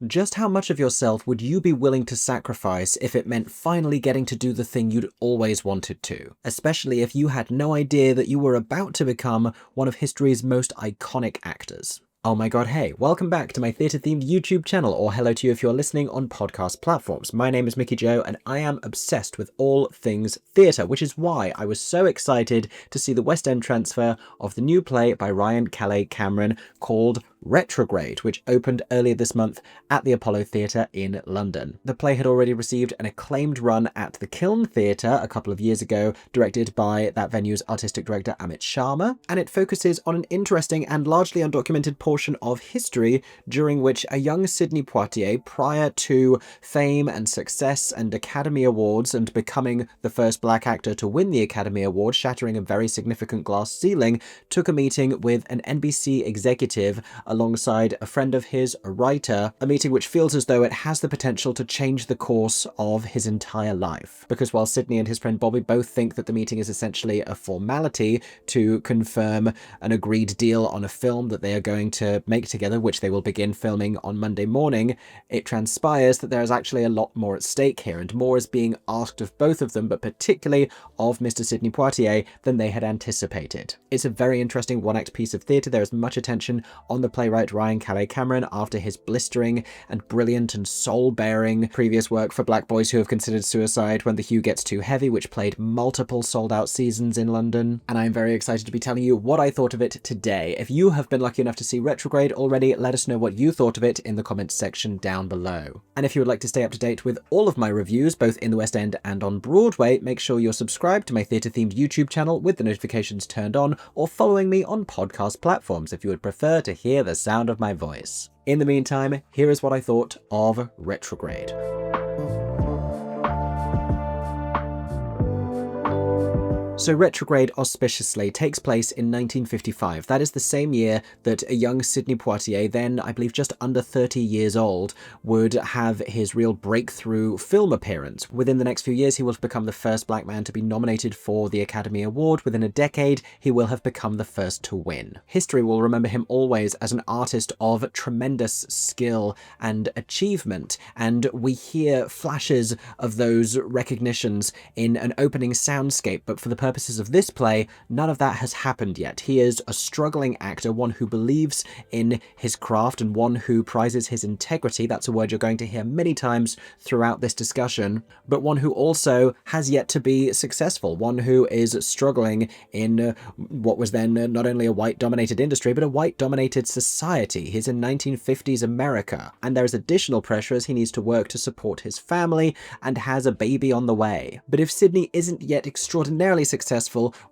Just how much of yourself would you be willing to sacrifice if it meant finally getting to do the thing you'd always wanted to? Especially if you had no idea that you were about to become one of history's most iconic actors. Oh my god, hey, welcome back to my theatre-themed YouTube channel, or hello to you if you're listening on podcast platforms. My name is Mickey Joe, and I am obsessed with all things theatre, which is why I was so excited to see the West End transfer of the new play by Ryan Calais Cameron called Retrograde, which opened earlier this month at the Apollo Theatre in London. The play had already received an acclaimed run at the Kiln Theatre a couple of years ago, directed by that venue's artistic director Amit Sharma, and it focuses on an interesting and largely undocumented portion of history during which a young Sidney Poitier, prior to fame and success and Academy Awards and becoming the first black actor to win the Academy Award, shattering a very significant glass ceiling, took a meeting with an NBC executive alongside a friend of his, a writer, a meeting which feels as though it has the potential to change the course of his entire life. Because while Sidney and his friend Bobby both think that the meeting is essentially a formality to confirm an agreed deal on a film that they are going to make together, which they will begin filming on Monday morning, it transpires that there is actually a lot more at stake here, and more is being asked of both of them, but particularly of Mr. Sidney Poitier, than they had anticipated. It's a very interesting one-act piece of theatre. There is much attention on the playwright Ryan Calais Cameron after his blistering and brilliant and soul-bearing previous work for Black Boys Who Have Considered Suicide When the Hue Gets Too Heavy, which played multiple sold-out seasons in London. And I'm very excited to be telling you what I thought of it today. If you have been lucky enough to see Retrograde already, let us know what you thought of it in the comments section down below. And if you would like to stay up to date with all of my reviews, both in the West End and on Broadway, make sure you're subscribed to my theatre-themed YouTube channel with the notifications turned on, or following me on podcast platforms if you would prefer to hear the sound of my voice. In the meantime, here is what I thought of Retrograde. So Retrograde auspiciously takes place in 1955. That is the same year that a young Sidney Poitier, then I believe just under 30 years old, would have his real breakthrough film appearance. Within the next few years, he will have become the first black man to be nominated for the Academy Award. Within a decade, he will have become the first to win. History will remember him always as an artist of tremendous skill and achievement, and we hear flashes of those recognitions in an opening soundscape, but for the purposes of this play, none of that has happened yet. He is a struggling actor, one who believes in his craft and one who prizes his integrity. That's a word you're going to hear many times throughout this discussion, but one who also has yet to be successful, one who is struggling in what was then not only a white-dominated industry, but a white-dominated society. He's in 1950s America, and there is additional pressure as he needs to work to support his family and has a baby on the way. But if Sidney isn't yet extraordinarily successful,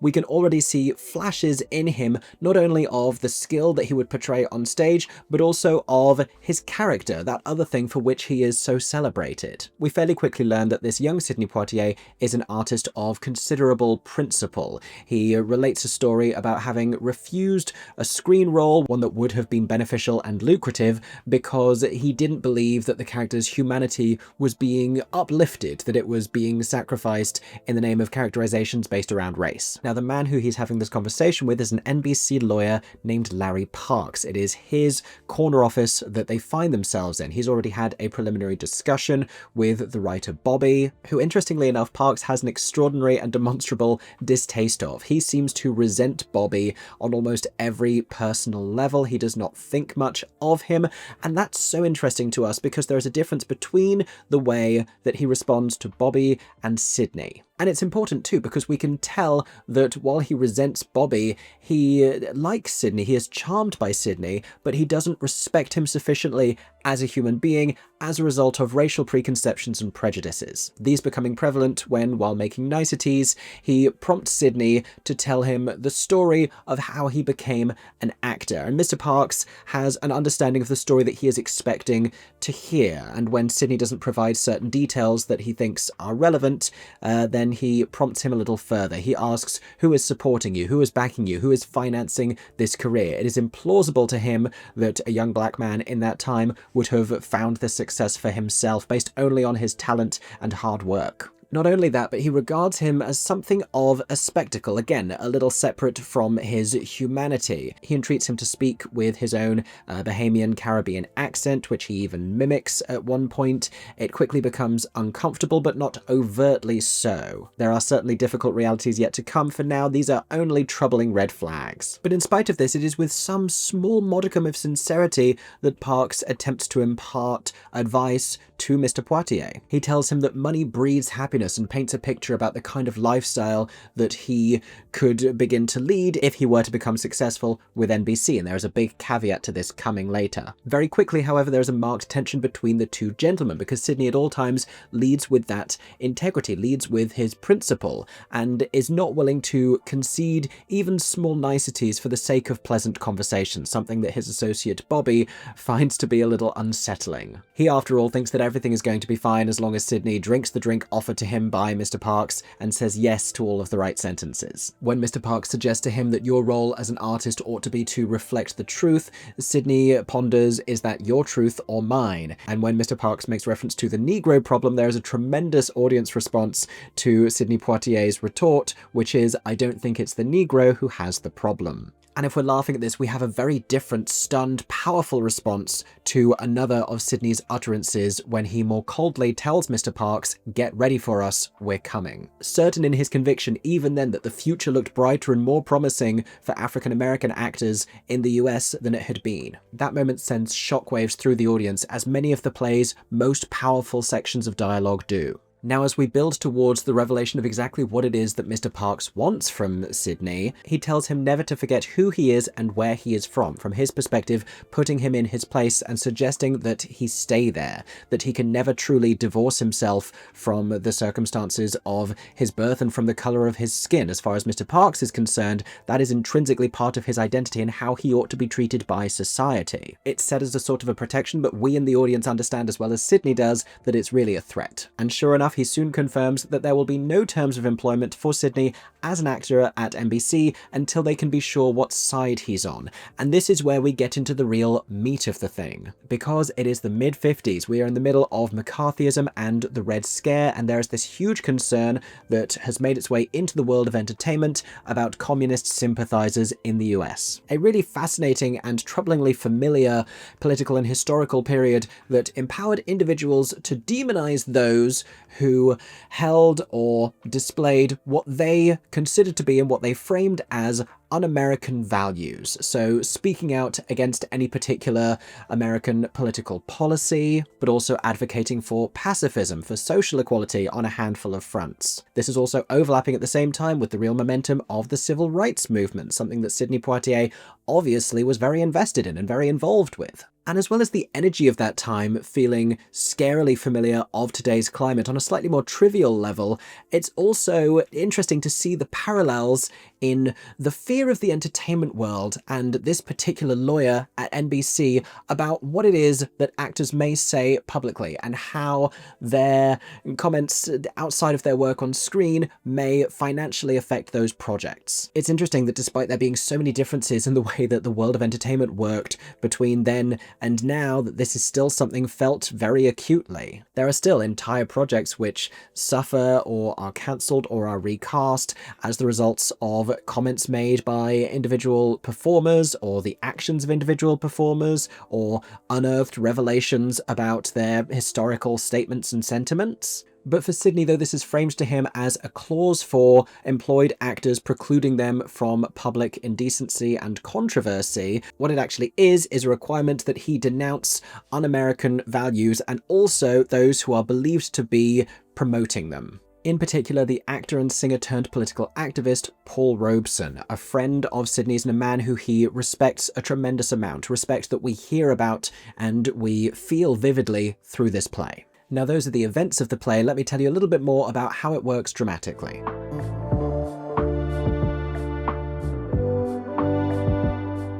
we can already see flashes in him not only of the skill that he would portray on stage, but also of his character, that other thing for which he is so celebrated. We fairly quickly learn that this young Sidney Poitier is an artist of considerable principle. He relates a story about having refused a screen role, one that would have been beneficial and lucrative, because he didn't believe that the character's humanity was being uplifted, that it was being sacrificed in the name of characterizations based around race. Now, the man who he's having this conversation with is an NBC lawyer named Larry Parks. It is his corner office that they find themselves in. He's already had a preliminary discussion with the writer Bobby, who, interestingly enough, Parks has an extraordinary and demonstrable distaste of. He seems to resent Bobby on almost every personal level. He does not think much of him, and that's so interesting to us because there is a difference between the way that he responds to Bobby and Sidney. And it's important too because we can tell that while he resents Bobby, he likes Sidney, he is charmed by Sidney, but he doesn't respect him sufficiently as a human being as a result of racial preconceptions and prejudices. These becoming prevalent when, while making niceties, he prompts Sidney to tell him the story of how he became an actor. And Mr. Parks has an understanding of the story that he is expecting to hear. And when Sidney doesn't provide certain details that he thinks are relevant, then he prompts him a little further. He asks, who is supporting you? Who is backing you? Who is financing this career? It is implausible to him that a young black man in that time would have found this success for himself based only on his talent and hard work. Not only that, but he regards him as something of a spectacle, again, a little separate from his humanity. He entreats him to speak with his own Bahamian Caribbean accent, which he even mimics at one point. It quickly becomes uncomfortable, but not overtly so. There are certainly difficult realities yet to come. For now, these are only troubling red flags. But in spite of this, it is with some small modicum of sincerity that Parks attempts to impart advice to Mr. Poitier. He tells him that money breeds happiness and paints a picture about the kind of lifestyle that he could begin to lead if he were to become successful with NBC, and there is a big caveat to this coming later. Very quickly, however, there is a marked tension between the two gentlemen, because Sidney at all times leads with that integrity, leads with his principle, and is not willing to concede even small niceties for the sake of pleasant conversation, something that his associate Bobby finds to be a little unsettling. He, after all, thinks that everything is going to be fine as long as Sidney drinks the drink offered to him by Mr. Parks and says yes to all of the right sentences. When Mr. Parks suggests to him that your role as an artist ought to be to reflect the truth, Sidney ponders, is that your truth or mine? And when Mr. Parks makes reference to the Negro problem, there is a tremendous audience response to Sidney Poitier's retort, which is, I don't think it's the Negro who has the problem. And if we're laughing at this, we have a very different, stunned, powerful response to another of Sidney's utterances when he more coldly tells Mr. Parks, get ready for us, we're coming. Certain in his conviction even then that the future looked brighter and more promising for African-American actors in the US than it had been. That moment sends shockwaves through the audience, as many of the play's most powerful sections of dialogue do. Now, as we build towards the revelation of exactly what it is that Mr. Parks wants from Sidney, he tells him never to forget who he is and where he is from his perspective, putting him in his place and suggesting that he stay there, that he can never truly divorce himself from the circumstances of his birth and from the colour of his skin. As far as Mr. Parks is concerned, that is intrinsically part of his identity and how he ought to be treated by society. It's said as a sort of a protection, but we in the audience understand as well as Sidney does that it's really a threat. And sure enough, he soon confirms that there will be no terms of employment for Sidney as an actor at NBC until they can be sure what side he's on. And this is where we get into the real meat of the thing. Because it is the mid-50s, we are in the middle of McCarthyism and the Red Scare, and there is this huge concern that has made its way into the world of entertainment about communist sympathizers in the US. A really fascinating and troublingly familiar political and historical period that empowered individuals to demonize those who held or displayed what they considered to be and what they framed as un-American values. So speaking out against any particular American political policy, but also advocating for pacifism, for social equality on a handful of fronts. This is also overlapping at the same time with the real momentum of the civil rights movement, something that Sidney Poitier obviously was very invested in and very involved with. And as well as the energy of that time feeling scarily familiar of today's climate on a slightly more trivial level, it's also interesting to see the parallels in the fear of the entertainment world and this particular lawyer at NBC about what it is that actors may say publicly and how their comments outside of their work on screen may financially affect those projects. It's interesting that despite there being so many differences in the way that the world of entertainment worked between then and now, that this is still something felt very acutely. There are still entire projects which suffer or are cancelled or are recast as the results of comments made by individual performers or the actions of individual performers or unearthed revelations about their historical statements and sentiments. But for Sidney, though, this is framed to him as a clause for employed actors precluding them from public indecency and controversy, what it actually is a requirement that he denounce un-American values and also those who are believed to be promoting them. In particular, the actor and singer-turned-political activist Paul Robeson, a friend of Sidney's and a man who he respects a tremendous amount, respect that we hear about and we feel vividly through this play. Now, those are the events of the play. Let me tell you a little bit more about how it works dramatically.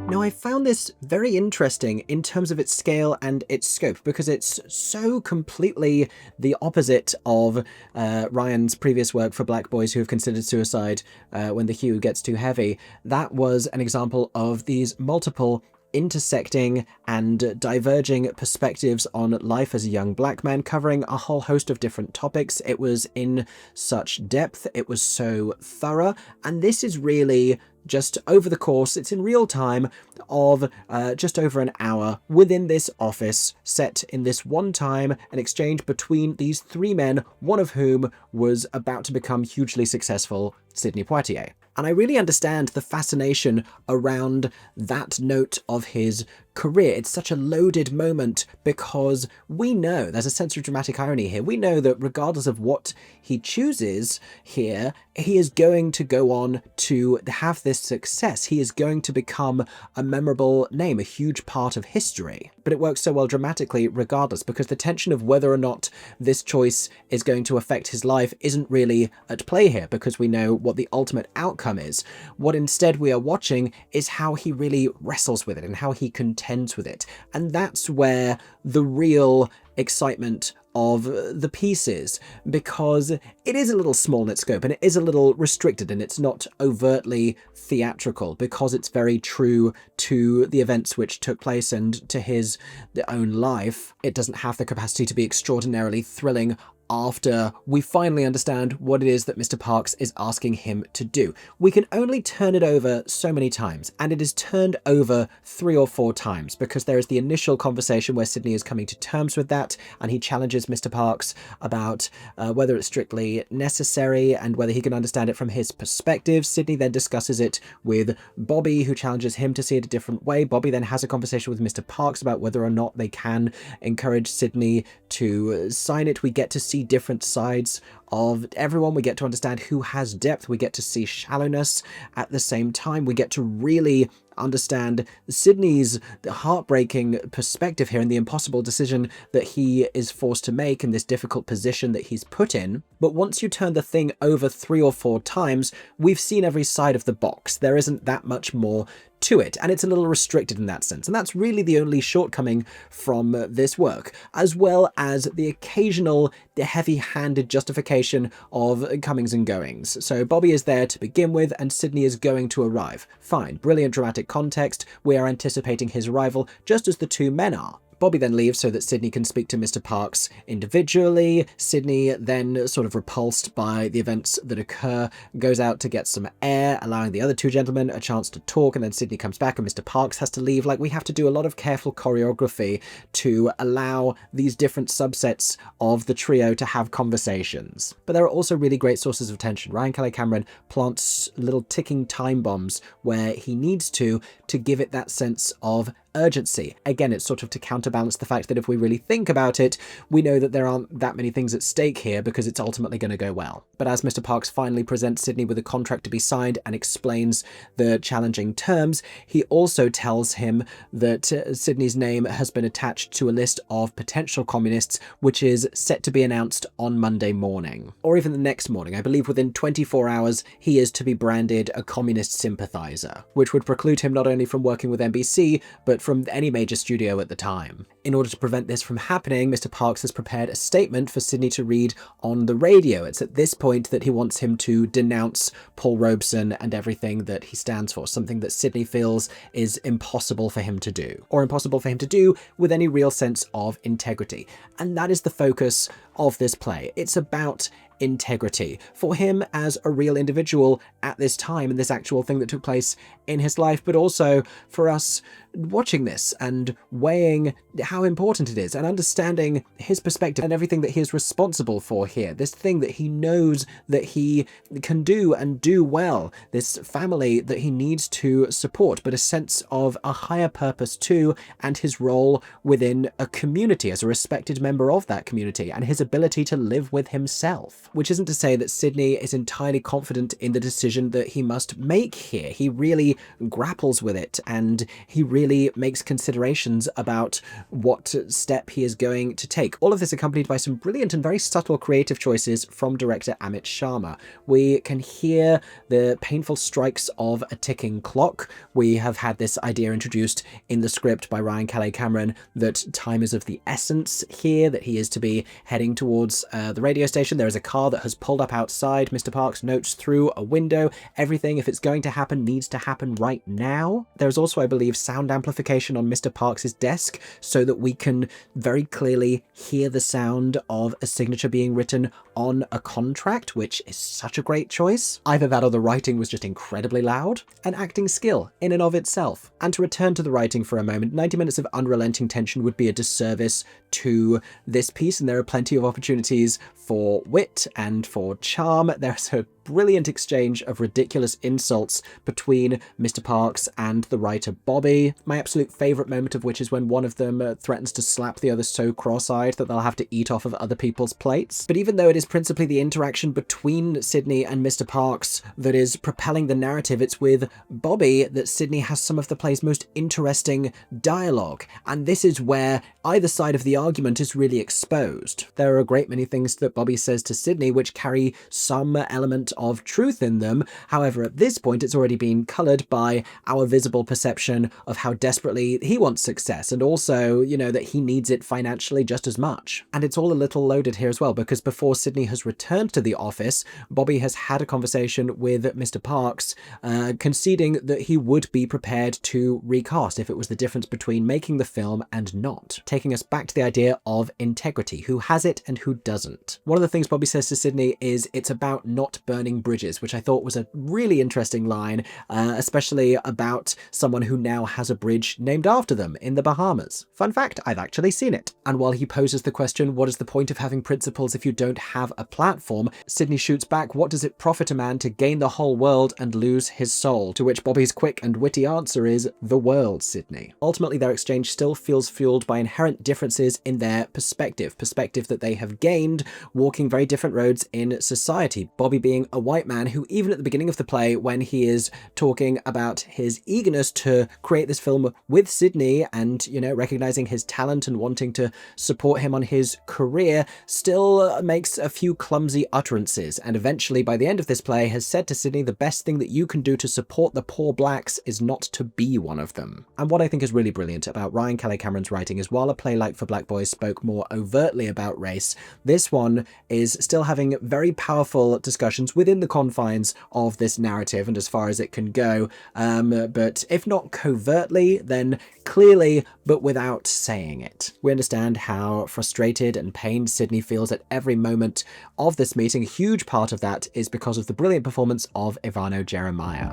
Now, I found this very interesting in terms of its scale and its scope, because it's so completely the opposite of Ryan's previous work for Black Boys Who Have Considered Suicide When the Hue Gets Too Heavy. That was an example of these multiple intersecting and diverging perspectives on life as a young black man, covering a whole host of different topics. It was in such depth, it was so thorough, and this is really just over the course, it's in real time, of just over an hour within this office, set in this one time, an exchange between these three men, one of whom was about to become hugely successful, Sidney Poitier. And I really understand the fascination around that note of his career. It's such a loaded moment because we know, there's a sense of dramatic irony here, we know that regardless of what he chooses here, he is going to go on to have this success. He is going to become a memorable name, a huge part of history. But it works so well dramatically regardless, because the tension of whether or not this choice is going to affect his life isn't really at play here, because we know what the ultimate outcome is. What instead we are watching is how he really wrestles with it and how he contends with it. And that's where the real excitement of the piece is, because it is a little small in its scope and it is a little restricted and it's not overtly theatrical, because it's very true to the events which took place and to his own life. It doesn't have the capacity to be extraordinarily thrilling after we finally understand what it is that Mr. Parks is asking him to do. We can only turn it over so many times, and it is turned over 3 or 4 times, because there is the initial conversation where Sidney is coming to terms with that, and he challenges Mr. Parks about whether it's strictly necessary and whether he can understand it from his perspective. Sidney then discusses it with Bobby, who challenges him to see it a different way. Bobby then has a conversation with Mr. Parks about whether or not they can encourage Sidney to sign it. We get to see different sides of everyone. We get to understand who has depth. We get to see shallowness at the same time. We get to really understand Sidney's heartbreaking perspective here and the impossible decision that he is forced to make in this difficult position that he's put in. But once you turn the thing over 3 or 4 times, we've seen every side of the box. There isn't that much more to it, and it's a little restricted in that sense, and that's really the only shortcoming from this work, as well as the occasional heavy-handed justification of comings and goings. So Bobby is there to begin with, and Sidney is going to arrive. Fine, brilliant dramatic context, we are anticipating his arrival just as the two men are. Bobby then leaves so that Sidney can speak to Mr. Parks individually. Sidney, then sort of repulsed by the events that occur, goes out to get some air, allowing the other two gentlemen a chance to talk, and then Sidney comes back and Mr. Parks has to leave. Like, we have to do a lot of careful choreography to allow these different subsets of the trio to have conversations. But there are also really great sources of tension. Ryan Calais Cameron plants little ticking time bombs where he needs to give it that sense of urgency. Again, it's sort of to counterbalance the fact that if we really think about it, we know that there aren't that many things at stake here because it's ultimately going to go well. But as Mr. Parks finally presents Sidney with a contract to be signed and explains the challenging terms, he also tells him that Sidney's name has been attached to a list of potential communists, which is set to be announced on Monday morning, or even the next morning. I believe within 24 hours, he is to be branded a communist sympathizer, which would preclude him not only from working with NBC, but from any major studio at the time. In order to prevent this from happening, Mr. Parks has prepared a statement for Sidney to read on the radio. It's at this point that he wants him to denounce Paul Robeson and everything that he stands for, something that Sidney feels is impossible for him to do, or impossible for him to do with any real sense of integrity. And that is the focus of this play. It's about integrity for him as a real individual at this time and this actual thing that took place in his life, but also for us watching this and weighing how important it is and understanding his perspective and everything that he is responsible for here. This thing that he knows that he can do and do well, this family that he needs to support, but a sense of a higher purpose too, and his role within a community as a respected member of that community, and his ability to live with himself. Which isn't to say that Sidney is entirely confident in the decision that he must make here. He really grapples with it, and he really makes considerations about what step he is going to take. All of this accompanied by some brilliant and very subtle creative choices from director Amit Sharma. We can hear the painful strikes of a ticking clock. We have had this idea introduced in the script by Ryan Calais Cameron that time is of the essence here, that he is to be heading towards the radio station. There is a car that has pulled up outside. Mr. Parks notes through a window, everything, if it's going to happen, needs to happen right now. There's also, I believe, sound amplification on Mr. Parks's desk so that we can very clearly hear the sound of a signature being written on a contract, which is such a great choice. Either that or the writing was just incredibly loud. An acting skill in and of itself. And to return to the writing for a moment, 90 minutes of unrelenting tension would be a disservice to this piece, and there are plenty of opportunities for wit and for charm. There's a brilliant exchange of ridiculous insults between Mr. Parks and the writer Bobby. My absolute favourite moment of which is when one of them threatens to slap the other so cross-eyed that they'll have to eat off of other people's plates. But even though it is principally the interaction between Sidney and Mr. Parks that is propelling the narrative, it's with Bobby that Sidney has some of the play's most interesting dialogue. And this is where either side of the argument is really exposed. There are a great many things that Bobby says to Sidney which carry some element of truth in them. However, at this point, it's already been coloured by our visible perception of how desperately he wants success, and also, you know, that he needs it financially just as much. And it's all a little loaded here as well, because before Sidney has returned to the office, Bobby has had a conversation with Mr. Parks, conceding that he would be prepared to recast if it was the difference between making the film and not. Taking us back to the idea of integrity, who has it and who doesn't. One of the things Bobby says to Sidney is it's about not burning bridges, which I thought was a really interesting line, especially about someone who now has a bridge named after them in the Bahamas. Fun fact, I've actually seen it. And while he poses the question, what is the point of having principles if you don't have a platform, Sidney shoots back, what does it profit a man to gain the whole world and lose his soul? To which Bobby's quick and witty answer is, the world, Sidney. Ultimately, their exchange still feels fueled by inherent differences in their perspective that they have gained walking very different roads in society. Bobby being a white man who, even at the beginning of the play, when he is talking about his eagerness to create this film with Sidney and, you know, recognizing his talent and wanting to support him on his career, still makes a few clumsy utterances, and eventually by the end of this play has said to Sidney, the best thing that you can do to support the poor blacks is not to be one of them. And what I think is really brilliant about Ryan Calais Cameron's writing is, while A Play Like for Black Boys spoke more overtly about race, this one is still having very powerful discussions within the confines of this narrative and as far as it can go, but if not covertly, then clearly, but without saying it. We understand how frustrated and pained Sidney feels at every moment of this meeting. A huge part of that is because of the brilliant performance of Ivano Jeremiah.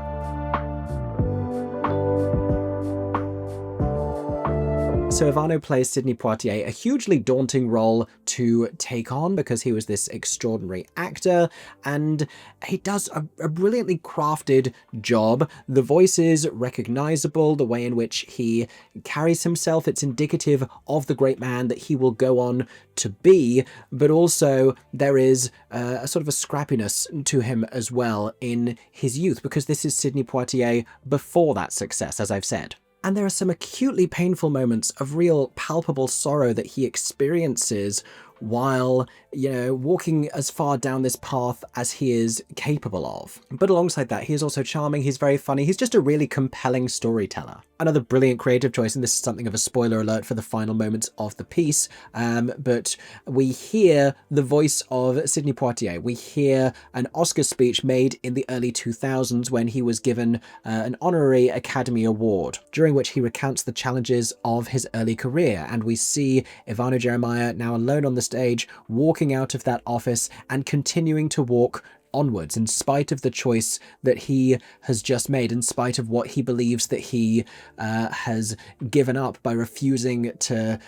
So Ivano plays Sidney Poitier, a hugely daunting role to take on because he was this extraordinary actor, and he does a brilliantly crafted job. The voice is recognizable, the way in which he carries himself, it's indicative of the great man that he will go on to be, but also there is a sort of a scrappiness to him as well in his youth, because this is Sidney Poitier before that success, as I've said. And there are some acutely painful moments of real palpable sorrow that he experiences while, you know, walking as far down this path as he is capable of. But alongside that, he is also charming, he's very funny, he's just a really compelling storyteller. Another brilliant creative choice, and this is something of a spoiler alert for the final moments of the piece, but we hear the voice of Sidney Poitier. We hear an Oscar speech made in the early 2000s when he was given an honorary Academy Award, during which he recounts the challenges of his early career, and we see Ivano Jeremiah, now alone on the stage, walking out of that office and continuing to walk onwards in spite of the choice that he has just made, in spite of what he believes that he has given up by refusing to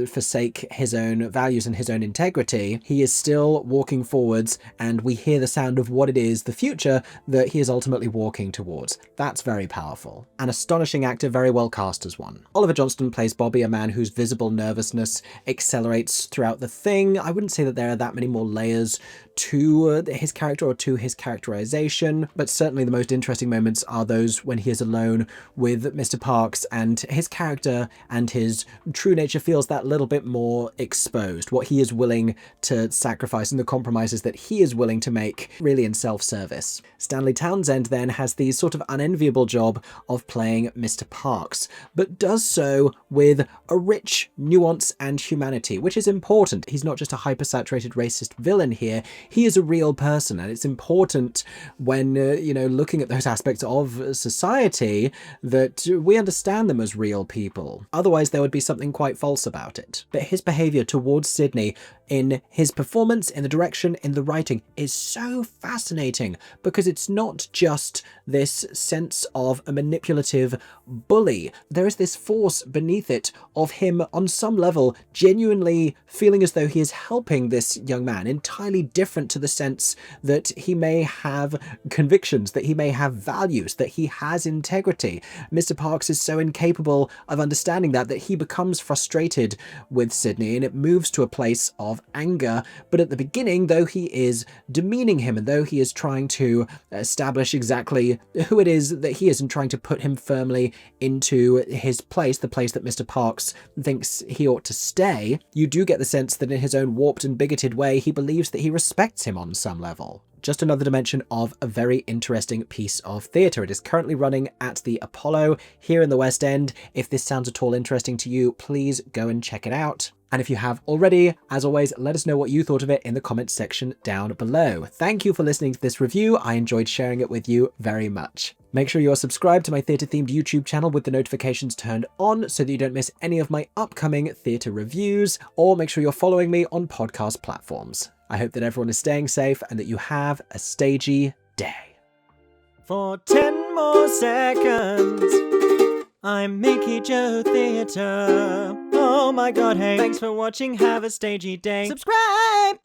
forsake his own values and his own integrity. He is still walking forwards, and we hear the sound of what it is, the future that he is ultimately walking towards. That's very powerful. An astonishing actor, very well cast as one. Oliver Johnston plays Bobby, a man whose visible nervousness accelerates throughout the thing. I wouldn't say that there are that many more layers to his character or to his characterization, but certainly the most interesting moments are those when he is alone with Mr. Parks and his character and his true nature feels that little bit more exposed, what he is willing to sacrifice and the compromises that he is willing to make, really in self-service. Stanley Townsend then has the sort of unenviable job of playing Mr. Parks, but does so with a rich nuance and humanity, which is important. He's not just a hypersaturated racist villain here, he is a real person, and it's important when, looking at those aspects of society that we understand them as real people. Otherwise, there would be something quite false about it. But his behavior towards Sidney in his performance, in the direction, in the writing is so fascinating because it's not just this sense of a manipulative bully. There is this force beneath it of him on some level genuinely feeling as though he is helping this young man, entirely different to the sense that he may have convictions, that he may have values, that he has integrity. Mr. Parks is so incapable of understanding that he becomes frustrated with Sidney, and it moves to a place of anger. But at the beginning, though he is demeaning him and though he is trying to establish exactly who it is that he is and trying to put him firmly into his place, the place that Mr. Parks thinks he ought to stay, you do get the sense that in his own warped and bigoted way, he believes that he respects him on some level. Just another dimension of a very interesting piece of theatre. It is currently running at the Apollo here in the West End. If this sounds at all interesting to you, please go and check it out. And if you have already, as always, let us know what you thought of it in the comments section down below. Thank you for listening to this review. I enjoyed sharing it with you very much. Make sure you're subscribed to my theatre-themed YouTube channel with the notifications turned on so that you don't miss any of my upcoming theatre reviews, or make sure you're following me on podcast platforms. I hope that everyone is staying safe and that you have a stagey day. For 10 more seconds, I'm Mickey Joe Theatre. Oh my god, hey, thanks for watching, have a stagey day. Subscribe!